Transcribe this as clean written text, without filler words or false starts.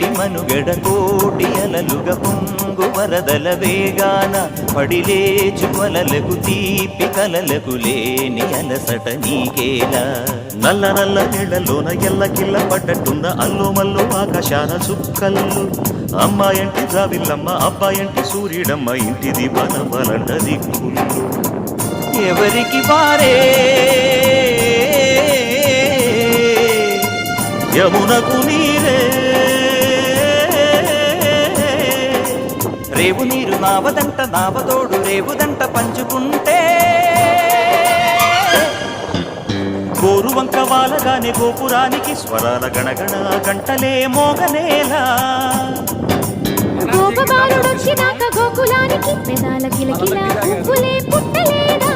నేటి మనుగడ కోటి అలలుగా పొంగు వరదల వేగాన పడిలేచు వలలకు తీపి కలలకు లేని అలసట నీకేలా నల్ల నల్ల నీళ్లలోన ఎల్లకిల్ల పడ్డట్టున్న అల్లు మల్లు ఆకాశాన చుక్కల్లు అమ్మాయంటి జావిల్లమ్మ అబ్బాయంటి సూర్యుడమ్మ ఇంటిది బలబలంట దిక్కులు ఎవరికి వారే యమునకు నీరే రేవు నీరు నావదంట నావతోడు రేవుదంట పంచుకుంటే గోరు వంక వాలగానే గోపురానికి స్వరాల గణగణ గంటలే మోగనేలా గోపబాలుడొచ్చినాక గోకులానికి పెదాల కిలకిలా పువ్వులే పుట్టలేదా